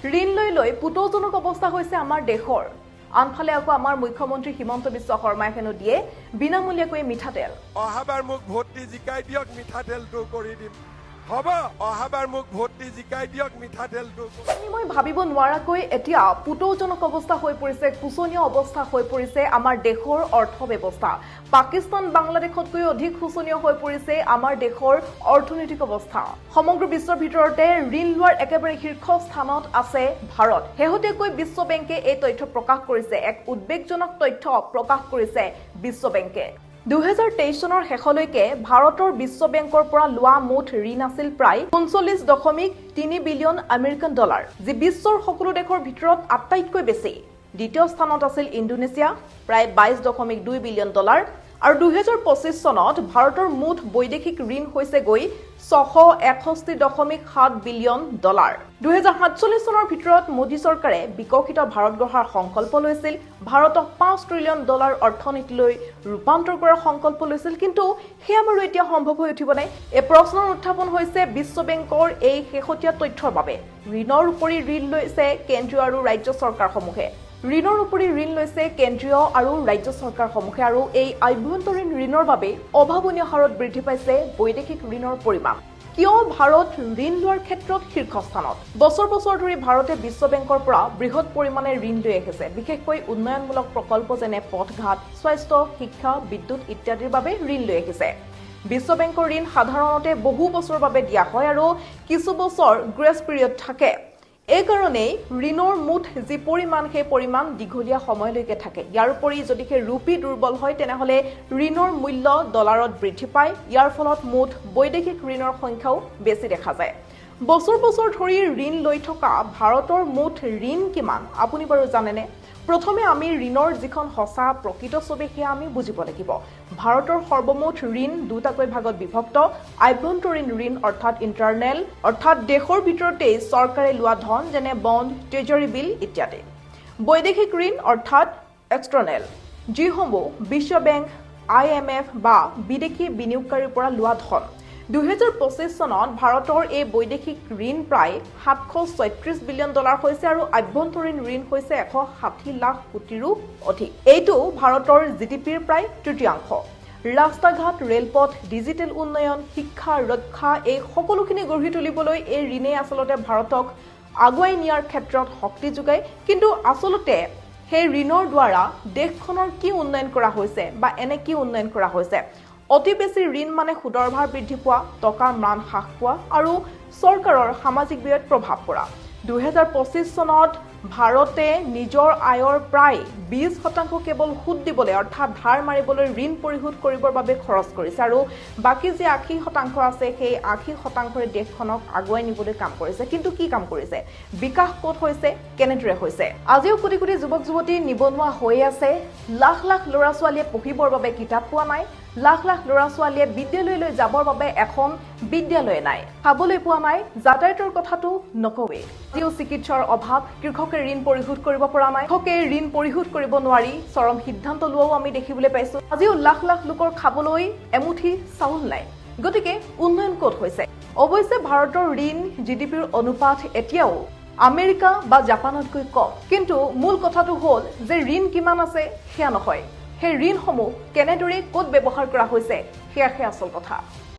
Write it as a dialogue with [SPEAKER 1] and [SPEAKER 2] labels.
[SPEAKER 1] ঋণ লৈ পুতৌজনক অৱস্থা হৈছে আমাৰ দেশৰ। আনফালে আকৌ আমাৰ মুখ্যমন্ত্ৰী হিমন্ত বিশ্ব শৰ্মাই হেনো দিয়ে বিনামূলীয়াকৈ মিঠাতেল।
[SPEAKER 2] অহাবাৰ মোক ভোট দি জিকাই দিয়ক, মিঠাতেলটো কৰি দিম। হ'ব, অহাবাৰ মোক ভোট দি জিকাই দিয়ক, মিঠাতেলটো।
[SPEAKER 1] মই ভাবিব নোৱাৰাকৈ এতিয়া পুতৌজনক অৱস্থা হৈ পৰিছে, শোচনীয় অৱস্থা হৈ পৰিছে আমাৰ দেশৰ অৰ্থ ব্যৱস্থা। পাকিস্তান বাংলাদেশতকৈ অধিক শোচনীয় হৈ পৰিছে আমাৰ দেশৰ অৰ্থনৈতিক অৱস্থা। সমগ্ৰ বিশ্বৰ ভিতৰতে ঋণ লোৱাৰ একেবাৰে শীৰ্ষ স্থানত আছে ভাৰত। শেহতীয়াকৈ বিশ্ব বেংকে এই তথ্য প্ৰকাশ কৰিছে। এক উদ্বেগজনক তথ্য প্ৰকাশ কৰিছে বিশ্ব বেংকে। 2023 চনৰ শেষলৈকে ভাৰতৰ বিশ্ব বেংকৰ পৰা লোৱা মুঠ ঋণ আছিল প্ৰায় 39.3 বিলিয়ন আমেৰিকান ডলাৰ, যি বিশ্বৰ সকলো দেশৰ ভিতৰত আটাইতকৈ বেছি। দ্বিতীয় স্থানত আছিল ইণ্ডোনেছিয়া, প্ৰায় 22.2 বিলিয়ন ডলাৰ। আৰু 2025 চনত ভাৰতৰ মুঠ বৈদেশিক ঋণ হৈছে গৈ 661.7 বিলিয়ন ডলাৰ। 2047 চনৰ ভিতৰত মোদী চৰকাৰে বিকশিত ভাৰত গঢ়াৰ সংকল্প লৈছিল, ভাৰতক 5 ট্ৰিলিয়ন ডলাৰ অৰ্থনীতিলৈ ৰূপান্তৰ কৰাৰ সংকল্প লৈছিল। কিন্তু সেয়া বাৰু এতিয়া সম্ভৱ হৈ উঠিবনে? এই প্ৰশ্নৰ উত্থাপন হৈছে বিশ্ব বেংকৰ এই শেহতীয়া তথ্যৰ বাবে। ঋণৰ উপৰি ঋণ লৈছে কেন্দ্ৰীয় আৰু ৰাজ্য চৰকাৰসমূহে। ঋণৰ উপৰি ঋণ লৈছে কেন্দ্ৰীয় আৰু ৰাজ্য চৰকাৰসমূহে। আৰু এই আভ্যন্তৰীণ ঋণৰ বাবে অভাৱনীয় হাৰত বৃদ্ধি পাইছে বৈদেশিক ঋণৰ পৰিমাণ। কিয় ভাৰত ঋণ লোৱাৰ ক্ষেত্ৰত শীৰ্ষস্থানত? বছৰ বছৰ ধৰি ভাৰতে বিশ্ব বেংকৰ পৰা বৃহৎ পৰিমাণে ঋণ লৈ আহিছে, বিশেষকৈ উন্নয়নমূলক প্ৰকল্প যেনে পথঘাট, স্বাস্থ্য, শিক্ষা, বিদ্যুৎ ইত্যাদিৰ বাবে ঋণ লৈ আহিছে। বিশ্ব বেংকৰ ঋণ সাধাৰণতে বহু বছৰৰ বাবে দিয়া হয় আৰু কিছু বছৰ গ্ৰেছ পিৰিয়ড থাকে। এই কাৰণেই ঋণৰ মুঠ যি পৰিমাণ, সেই পৰিমাণ দীঘলীয়া সময়লৈকে থাকে। ইয়াৰ উপৰি যদিহে ৰূপী দুৰ্বল হয় তেনেহ'লে ঋণৰ মূল্য ডলাৰত বৃদ্ধি পায়। ইয়াৰ ফলত মুঠ বৈদেশিক ঋণৰ সংখ্যাও বেছি দেখা যায়। বছৰ বছৰ ধৰি ঋণ লৈ থকা ভাৰতৰ মুঠ ঋণ কিমান আপুনি বাৰু জানেনে? প্ৰথমে আমি ঋণৰ যিখন সঁচা প্ৰকৃত ছবি সেয়া আমি বুজিব লাগিব। ভাৰতৰ সৰ্বমুঠ ঋণ দুটাকৈ ভাগত বিভক্ত। আভ্যন্তৰীণ ঋণ অৰ্থাৎ ইণ্টাৰনেল, অৰ্থাৎ দেশৰ ভিতৰতেই চৰকাৰে লোৱা ধন যেনে বণ্ড, ট্ৰেজাৰী বিল ইত্যাদি। বৈদেশিক ঋণ অৰ্থাৎ এক্সটাৰ্নেল, যিসমূহ বিশ্ব বেংক, IMF বা বিদেশী বিনিয়োগকাৰীৰ পৰা লোৱা ধন। 2025 চনত ভাৰতৰ এই বৈদেশিক ঋণ প্ৰায় 736 বিলিয়ন ডলাৰ হৈছে আৰু আভ্যন্তৰীণ ঋণ হৈছে 160 লাখ কোটিৰো অধিক। এইটো ভাৰতৰ GDPৰ প্ৰায় তৃতীয়াংশ। ৰাস্তা ঘাট, ৰেলপথ, ডিজিটেল উন্নয়ন, শিক্ষা, ৰক্ষা এই সকলোখিনি গঢ়ি তুলিবলৈ এই ঋণে আচলতে ভাৰতক আগুৱাই নিয়াৰ ক্ষেত্ৰত শক্তি যোগায়। কিন্তু আচলতে সেই ঋণৰ দ্বাৰা দেশখনৰ কি উন্নয়ন কৰা হৈছে বা এনে কি উন্নয়ন কৰা হৈছে? অতি বেছি ঋণ মানে সুদৰ ভাৰ বৃদ্ধি পোৱা, টকাৰ মান হ্ৰাস পোৱা আৰু চৰকাৰৰ সামাজিক ব্যয়ত প্ৰভাৱ পৰা। 2025 চনত ভাৰতে নিজৰ আয়ৰ প্ৰায় 20% কেৱল সুদ দিবলৈ অৰ্থাৎ ধাৰ মাৰিবলৈ ঋণ পৰিশোধ কৰিবৰ বাবে খৰচ কৰিছে আৰু বাকী যে 80% আছে সেই 80%ৰে দেশখনক আগুৱাই নিবলৈ কাম কৰিছে। কিন্তু কি কাম কৰিছে? বিকাশ ক'ত হৈছে, কেনেদৰে হৈছে? আজিও কোটি কোটি যুৱক যুৱতী নিবনুৱা হৈ আছে। লাখ লাখ ল'ৰা ছোৱালীয়ে পঢ়িবৰ বাবে কিতাপ পোৱা নাই। লাখ লাখ ল'ৰা ছোৱালীয়ে বিদ্যালয়লৈ যাবৰ বাবে এখন বিদ্যালয় নাই, খাবলৈ পোৱা নাই। যাতায়াতৰ কথাটো নকওঁৱেই। আজিও চিকিৎসাৰ অভাৱ, কৃষকে ঋণ পৰিশোধ কৰিব পৰা নাই, কৃষকে ঋণ পৰিশোধ কৰিব নোৱাৰি চৰম সিদ্ধান্ত লোৱাও আমি দেখিবলৈ পাইছো। আজিও লাখ লাখ লোকৰ খাবলৈ এমুঠি চাউল নাই। গতিকে উন্নয়ন ক'ত হৈছে? অৱশ্যে ভাৰতৰ ঋণ GDPৰ অনুপাত এতিয়াও আমেৰিকা বা জাপানতকৈ কম। কিন্তু মূল কথাটো হ'ল যে ঋণ কিমান আছে সেয়া নহয়, সেই ঋণসমূহ কেনেদৰে ক'ত ব্যৱহাৰ কৰা হৈছে সেয়াহে আচল কথা।